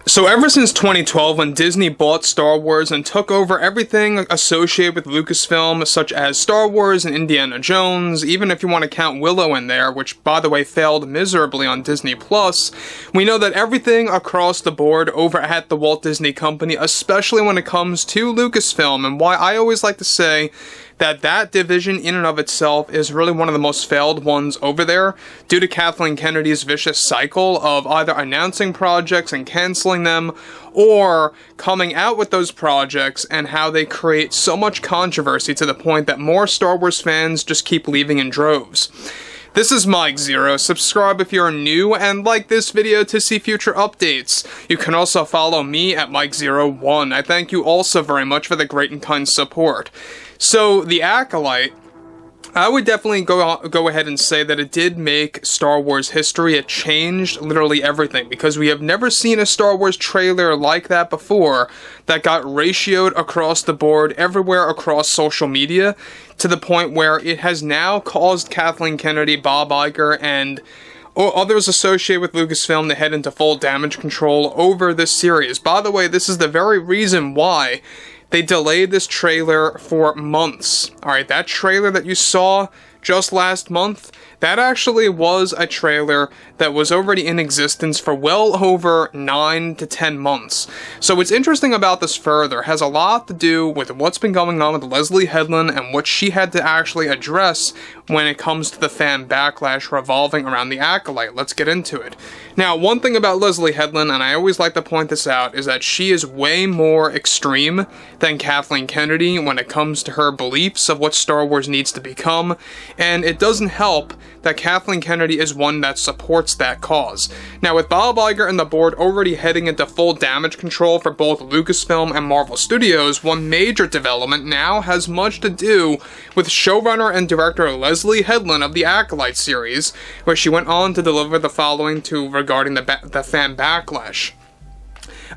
So ever since 2012, when Disney bought Star Wars and took over everything associated with Lucasfilm, such as Star Wars and Indiana Jones, even if you want to count Willow in there, which by the way failed miserably on Disney+, we know that everything across the board over at the Walt Disney Company, especially when it comes to Lucasfilm, and why I always like to say that division in and of itself is really one of the most failed ones over there, due to Kathleen Kennedy's vicious cycle of either announcing projects and canceling them, or coming out with those projects and how they create so much controversy to the point that more Star Wars fans just keep leaving in droves. This is Mike Zero. Subscribe if you're new and like this video to see future updates. You can also follow me at Mike01. I thank you also very much for the great and kind support. So, the Acolyte, I would definitely go ahead and say that it did make Star Wars history. It changed literally everything, because we have never seen a Star Wars trailer like that before that got ratioed across the board everywhere across social media, to the point where it has now caused Kathleen Kennedy, Bob Iger, and others associated with Lucasfilm to head into full damage control over this series. By the way, this is the very reason why they delayed this trailer for months. Alright, that trailer that you saw just last month, that actually was a trailer that was already in existence for well over 9 to 10 months. So what's interesting about this further has a lot to do with what's been going on with Leslye Headland and what she had to actually address when it comes to the fan backlash revolving around the Acolyte. Let's get into it. Now, one thing about Leslye Headland, and I always like to point this out, is that she is way more extreme than Kathleen Kennedy when it comes to her beliefs of what Star Wars needs to become, and it doesn't help that Kathleen Kennedy is one that supports that cause. Now, with Bob Iger and the board already heading into full damage control for both Lucasfilm and Marvel Studios, one major development now has much to do with showrunner and director Leslye Headland of the Acolyte series, where she went on to deliver the following regarding the fan backlash.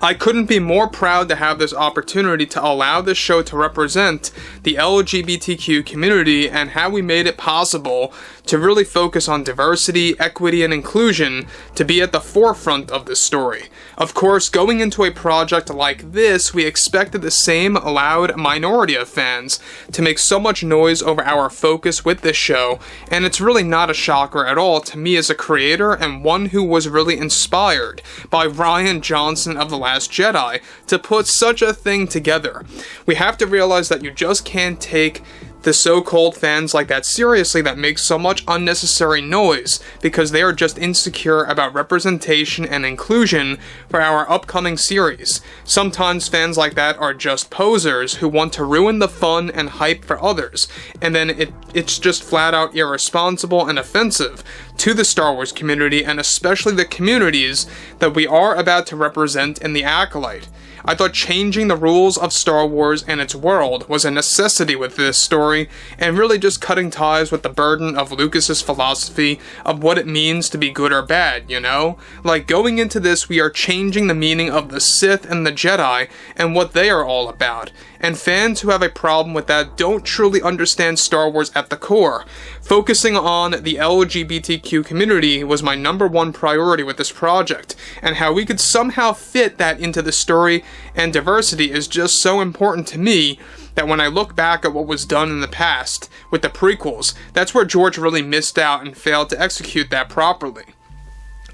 I couldn't be more proud to have this opportunity to allow this show to represent the LGBTQ community, and how we made it possible to really focus on diversity, equity, and inclusion to be at the forefront of this story. Of course, going into a project like this, we expected the same loud minority of fans to make so much noise over our focus with this show, and it's really not a shocker at all to me as a creator and one who was really inspired by Rian Johnson of The Last Jedi to put such a thing together. We have to realize that you just can't take the so-called fans like that seriously that make so much unnecessary noise, because they are just insecure about representation and inclusion for our upcoming series. Sometimes fans like that are just posers who want to ruin the fun and hype for others, and then it's just flat out irresponsible and offensive to the Star Wars community, and especially the communities that we are about to represent in the Acolyte. I thought changing the rules of Star Wars and its world was a necessity with this story, and really just cutting ties with the burden of Lucas's philosophy of what it means to be good or bad, you know? Like, going into this, we are changing the meaning of the Sith and the Jedi and what they are all about. And fans who have a problem with that don't truly understand Star Wars at the core. Focusing on the LGBTQ community was my #1 priority with this project, and how we could somehow fit that into the story and diversity is just so important to me that when I look back at what was done in the past with the prequels, that's where George really missed out and failed to execute that properly.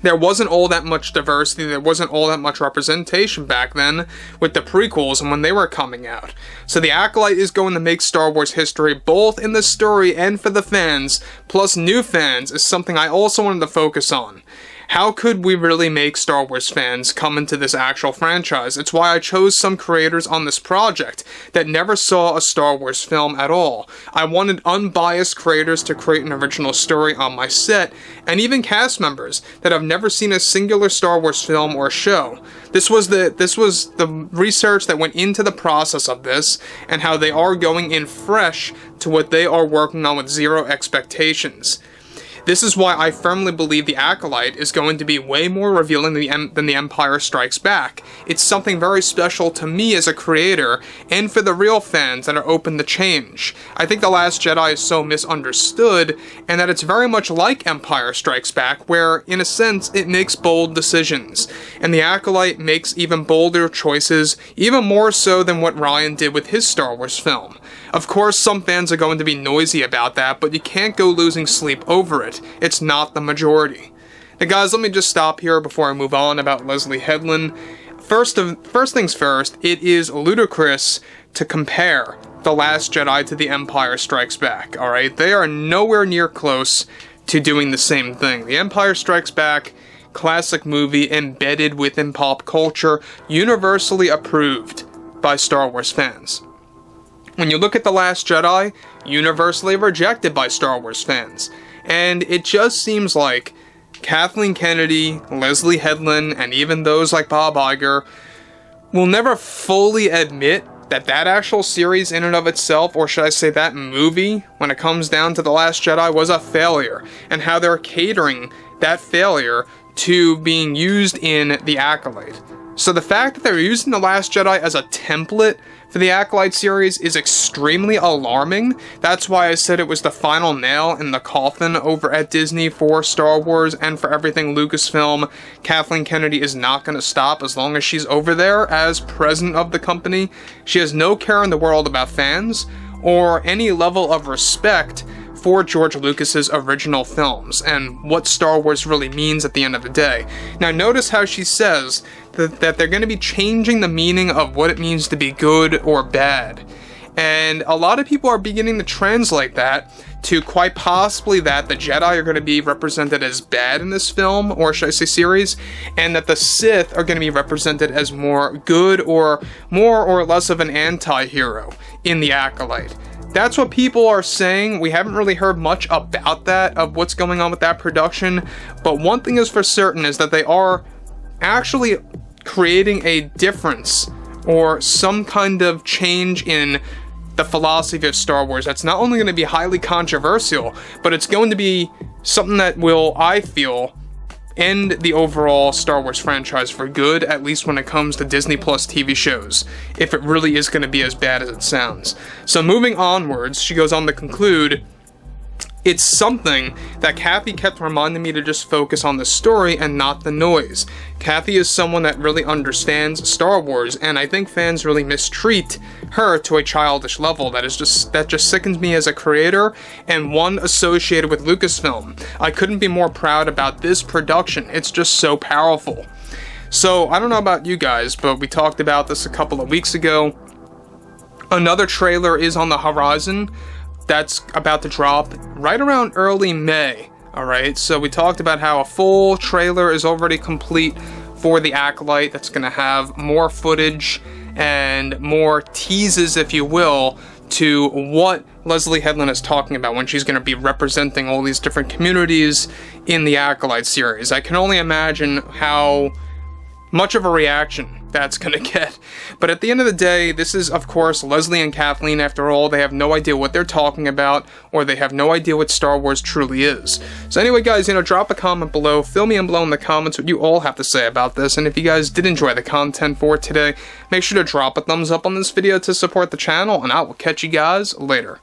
There wasn't all that much diversity, there wasn't all that much representation back then with the prequels and when they were coming out. So the Acolyte is going to make Star Wars history both in the story and for the fans, plus new fans, is something I also wanted to focus on. How could we really make Star Wars fans come into this actual franchise? It's why I chose some creators on this project that never saw a Star Wars film at all. I wanted unbiased creators to create an original story on my set, and even cast members that have never seen a singular Star Wars film or show. This was the research that went into the process of this, and how they are going in fresh to what they are working on with zero expectations. This is why I firmly believe the Acolyte is going to be way more revealing than the Empire Strikes Back. It's something very special to me as a creator, and for the real fans that are open to change. I think The Last Jedi is so misunderstood, and that it's very much like Empire Strikes Back, where, in a sense, it makes bold decisions. And the Acolyte makes even bolder choices, even more so than what Ryan did with his Star Wars film. Of course, some fans are going to be noisy about that, but you can't go losing sleep over it. It's not the majority. Now guys, let me just stop here before I move on about Leslye Headland. First things first, it is ludicrous to compare The Last Jedi to The Empire Strikes Back, alright? They are nowhere near close to doing the same thing. The Empire Strikes Back, classic movie embedded within pop culture, universally approved by Star Wars fans. When you look at The Last Jedi, universally rejected by Star Wars fans. And it just seems like Kathleen Kennedy, Leslye Headland, and even those like Bob Iger will never fully admit that that actual series in and of itself, or should I say that movie, when it comes down to The Last Jedi, was a failure, and how they're catering that failure to being used in The Acolyte. So the fact that they're using The Last Jedi as a template for the Acolyte series is extremely alarming. That's why I said it was the final nail in the coffin over at Disney for Star Wars and for everything Lucasfilm. Kathleen Kennedy is not going to stop as long as she's over there as president of the company. She has no care in the world about fans or any level of respect for George Lucas's original films and what Star Wars really means at the end of the day. Now notice how she says that they're going to be changing the meaning of what it means to be good or bad. And a lot of people are beginning to translate that to quite possibly that the Jedi are going to be represented as bad in this film, or should I say series, and that the Sith are going to be represented as more good or more or less of an anti-hero in the Acolyte. That's what people are saying. We haven't really heard much about that, of what's going on with that production, but one thing is for certain is that they are actually creating a difference or some kind of change in the philosophy of Star Wars that's not only going to be highly controversial, but it's going to be something that will, I feel, end the overall Star Wars franchise for good, at least when it comes to Disney Plus TV shows, if it really is going to be as bad as it sounds. So moving onwards, she goes on to conclude, it's something that Kathy kept reminding me to just focus on the story and not the noise. Kathy is someone that really understands Star Wars, and I think fans really mistreat her to a childish level that just sickens me as a creator and one associated with Lucasfilm. I couldn't be more proud about this production. It's just so powerful. So I don't know about you guys, but we talked about this a couple of weeks ago. Another trailer is on the horizon that's about to drop right around early May. Alright, so we talked about how a full trailer is already complete for the Acolyte that's going to have more footage and more teases, if you will, to what Leslye Headland is talking about when she's going to be representing all these different communities in the Acolyte series. I can only imagine how much of a reaction that's gonna get. But at the end of the day, this is, of course, Leslye and Kathleen. After all, they have no idea what they're talking about, or they have no idea what Star Wars truly is. So anyway, guys, drop a comment below. Fill me in below in the comments what you all have to say about this. And if you guys did enjoy the content for today, make sure to drop a thumbs up on this video to support the channel, and I will catch you guys later.